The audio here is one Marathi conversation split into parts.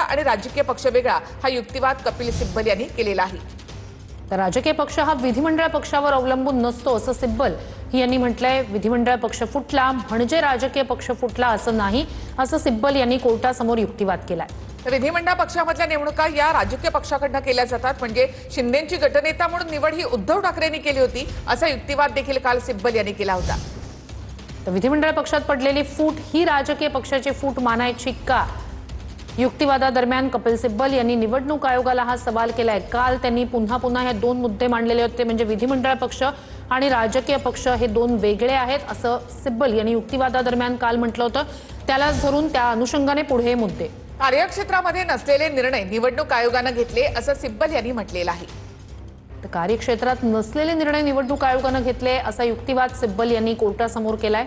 आणि राजकीय पक्ष वेगळा हा युक्तिवाद कपिल सिब्बल यांनी केलेला आहे। तर राजकीय पक्ष हा विधिमंडळ पक्षावर अवलंबून नसतो असं सिब्बल यांनी म्हटलंय। विधिमंडळ पक्ष फुटला म्हणजे राजकीय पक्ष फुटला असं नाही, असं सिब्बल यांनी कोर्टासमोर युक्तिवाद केलाय। तर विधिमंडळ पक्षामधल्या नेमणुका या राजकीय पक्षाकडून केल्या जातात, म्हणजे शिंदेंची गटनेता म्हणून निवड ही उद्धव ठाकरेंनी केली होती असा युक्तिवाद देखील काल सिब्बल यांनी केला होता। तर विधिमंडळ पक्षात पडलेली फूट ही राजकीय पक्षाची फूट मानायची का? युक्तिवादादरम्यान कपिल सिब्बल यांनी निवडणूक आयोगाला हा सवाल केलाय। काल त्यांनी पुन्हा हे दोन मुद्दे मांडलेले होते, म्हणजे विधिमंडळ पक्ष आणि राजकीय पक्ष हे दोन वेगळे आहेत असं सिब्बल यांनी युक्तिवादादरम्यान काल म्हटलं होतं। त्यालाच धरून त्या अनुषंगाने पुढे मुद्दे कार्यक्षेत्रामध्ये नसलेले निर्णय निवडणूक आयोगाने घेतले असं सिब्बल यांनी म्हटलेलं आहे। तर कार्यक्षेत्रात नसलेले निर्णय निवडणूक आयोगाने घेतले असा युक्तिवाद सिब्बल यांनी कोर्टासमोर केलाय।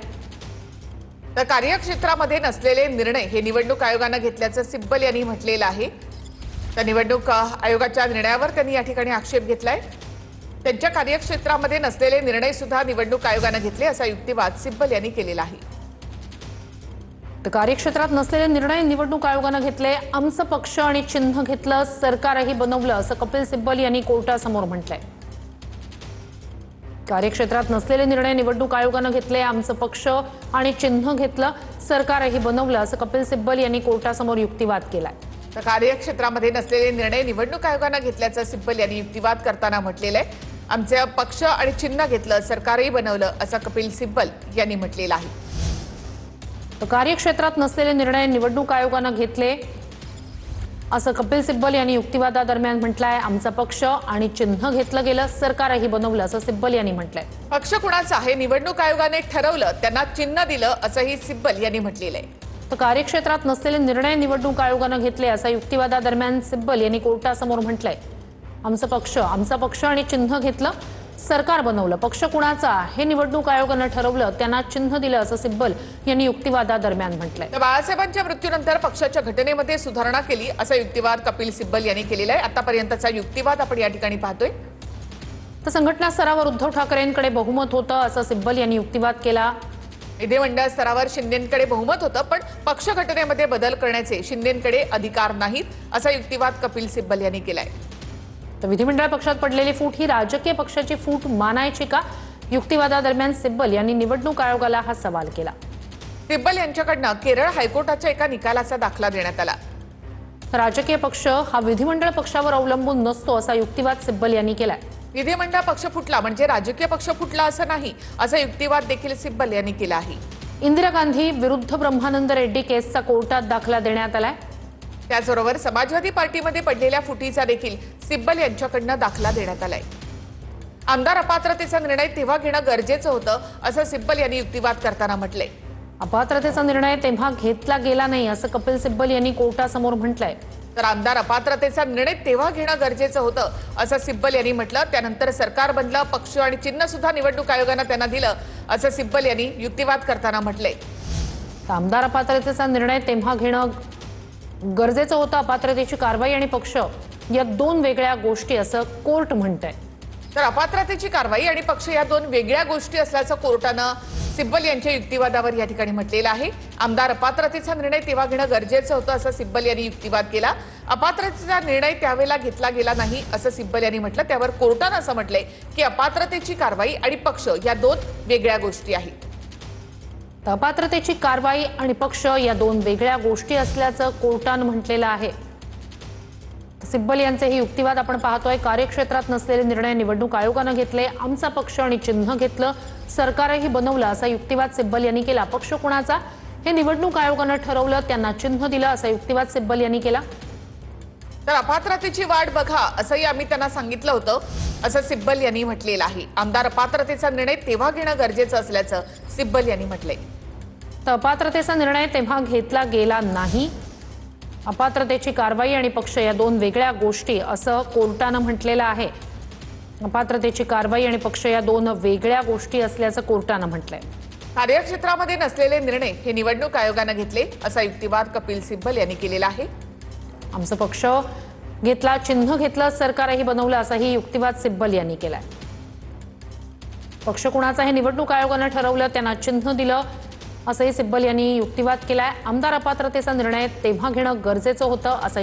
तर कार्यक्षेत्रामध्ये नसलेले निर्णय हे निवडणूक आयोगाने घेतल्याचं सिब्बल यांनी म्हटलेलं आहे। तर निवडणूक आयोगाच्या निर्णयावर त्यांनी या ठिकाणी आक्षेप घेतलाय। त्यांच्या कार्यक्षेत्रामध्ये नसलेले निर्णय सुद्धा निवडणूक आयोगाने घेतले असा युक्तिवाद सिब्बल यांनी केलेला आहे। तर कार्यक्षेत्रात नसलेले निर्णय निवडणूक आयोगाने घेतले, आमचं पक्ष आणि चिन्ह घेतलं, सरकारही बनवलं असं कपिल सिब्बल यांनी कोर्टासमोर म्हटलंय। कार्यक्षेत्रात नसलेले निर्णय निवडणूक आयोगाने घेतले, आमचं पक्ष आणि चिन्ह घेतलं, सरकारही बनवलं असं कपिल सिब्बल यांनी कोर्टासमोर युक्तिवाद केलाय। तर कार्यक्षेत्रामध्ये नसलेले निर्णय निवडणूक आयोगाने घेतल्याचं सिब्बल यांनी युक्तिवाद करताना म्हटलेलं आहे। आमचे पक्ष आणि चिन्ह घेतलं, सरकारही बनवलं असं कपिल सिब्बल यांनी म्हटलेलं आहे। तर कार्यक्षेत्रात नसलेले निर्णय निवडणूक आयोगाने घेतले असं कपिल सिब्बल यांनी युक्तिवादादरम्यान म्हटलंय। आमचा पक्ष आणि चिन्ह घेतलं गेलं, सरकारही बनवलं असं सिब्बल यांनी म्हटलंय। पक्ष कुणाचा हे निवडणूक आयोगाने ठरवलं, त्यांना चिन्ह दिलं असंही सिब्बल यांनी म्हटलेलं आहे। तर कार्यक्षेत्रात नसलेले निर्णय निवडणूक आयोगाने घेतले असा युक्तिवादादरम्यान सिब्बल यांनी कोर्टासमोर म्हटलंय। आमचा पक्ष आणि चिन्ह घेतलं, सरकार बनवलं। पक्ष कुणाचा हे निवडणूक आयोगाने ठरवलं, त्यांना चिन्ह दिलं असं सिब्बल यांनी युक्तिवादादरम्यान म्हटलंय। तर बाळासाहेबांच्या मृत्यूनंतर पक्षाच्या घटनेमध्ये सुधारणा केली असा युक्तिवाद कपिल सिब्बल यांनी केलेला आहे। आतापर्यंतचा युक्तिवाद आपण या ठिकाणी पाहतोय। तर संघटना स्तरावर उद्धव ठाकरेंकडे बहुमत होतं असं सिब्बल यांनी युक्तिवाद केला। विधिमंडळ स्तरावर शिंदेंकडे बहुमत होतं, पण पक्ष घटनेमध्ये बदल करण्याचे शिंदेंकडे अधिकार नाहीत असा युक्तिवाद कपिल सिब्बल यांनी केलाय। तर विधिमंडळ पक्षात पडलेली फूट ही राजकीय पक्षाची फूट मानायची का? युक्तिवादादरम्यान सिब्बल यांनी निवडणूक आयोगाला हा सवाल केला। सिब्बल यांच्याकडनं केरळ हायकोर्टाच्या एका निकालाचा दाखला देण्यात आला। राजकीय पक्ष हा विधिमंडळ पक्षावर अवलंबून नसतो असा युक्तिवाद सिब्बल यांनी केलाय। विधिमंडळ पक्ष फुटला म्हणजे राजकीय पक्ष फुटला असं नाही, असा युक्तिवाद देखील सिब्बल यांनी केला आहे। इंदिरा गांधी विरुद्ध ब्रह्मानंद रेड्डी केसचा कोर्टात दाखला देण्यात आलाय। त्याचबरोबर समाजवादी पार्टीमध्ये पडलेल्या फुटीचा देखील सिब्बल यांच्याकडनं दाखला देण्यात आलाय। आमदार अपात्रतेचा निर्णय तेव्हा घेणं गरजेचं होतं असं सिब्बल यांनी युक्तिवाद करताना म्हटलंय। अपात्रतेचा निर्णय तेव्हा घेतला गेला नाही असं कपिल सिब्बल यांनी कोर्टासमोर म्हटलंय। तर आमदार अपात्रतेचा निर्णय तेव्हा घेणं गरजेचं होतं असं सिब्बल यांनी म्हटलं। त्यानंतर सरकार बनलं, पक्ष आणि चिन्ह सुद्धा निवडणूक आयोगाने त्यांना दिलं असं सिब्बल यांनी युक्तिवाद करताना म्हटलंय। आमदार अपात्रतेचा निर्णय तेव्हा घेणं गरजेचं होतं, अपात्रतेची कारवाई आणि पक्ष या दोन वेगळ्या गोष्टी असं कोर्ट म्हणतंय। तर अपात्रतेची कारवाई आणि पक्ष या दोन वेगळ्या गोष्टी असल्याचं कोर्टानं सिब्बल यांच्या युक्तिवादावर या ठिकाणी म्हटलेलं आहे। आमदार अपात्रतेचा निर्णय तेव्हा घेणं गरजेचं होतं असं सिब्बल यांनी युक्तिवाद केला। अपात्रतेचा निर्णय त्यावेळेला घेतला गेला नाही असं सिब्बल यांनी म्हटलं। त्यावर कोर्टानं असं म्हटलंय की अपात्रतेची कारवाई आणि पक्ष या दोन वेगळ्या गोष्टी आहेत। अपात्रतेची कारवाई आणि पक्ष या दोन वेगळ्या गोष्टी असल्याचं कोर्टानं म्हटलेलं आहे। सिब्बल यांचे हे युक्तिवाद आपण पाहतोय। कार्यक्षेत्रात नसलेले निर्णय निवडणूक आयोगाने घेतले, आमचा पक्ष आणि चिन्ह घेतलं, सरकारही बनवलं असा युक्तिवाद सिब्बल यांनी केला। पक्ष कुणाचा हे निवडणूक आयोगाने ठरवलं, त्यांना चिन्ह दिलं असा युक्तिवाद सिब्बल यांनी केला। तर अपात्रतेची वाट बघा असंही आम्ही त्यांना सांगितलं होतं असं सिब्बल यांनी म्हटलेलं आहे। आमदार अपात्रतेचा निर्णय तेव्हा घेणं गरजेचं असल्याचं सिब्बल यांनी म्हटलंय। तर अपात्रतेचा निर्णय तेव्हा घेतला गेला नाही, अपात्रतेची कारवाई आणि पक्ष या दोन वेगळ्या गोष्टी असं कोर्टानं म्हटलेलं आहे। अपात्रतेची कारवाई आणि पक्ष या दोन वेगळ्या गोष्टी असल्याचं कोर्टानं म्हटलंय। कार्यक्षेत्रामध्ये नसलेले निर्णय हे निवडणूक आयोगाने घेतले असा युक्तिवाद कपिल सिब्बल यांनी केलेला आहे। आमचा पक्ष घेतला, चिन्ह घेतलं, सरकारही बनवलं असाही युक्तिवाद सिब्बल यांनी केलाय। पक्ष कुणाचा हे निवडणूक आयोगाने ठरवलं, त्यांना चिन्ह दिलं असंही सिब्बल यांनी युक्तिवाद केलाय। आमदार अपात्रतेचा निर्णय तेव्हा घेणं गरजेचं होतं असं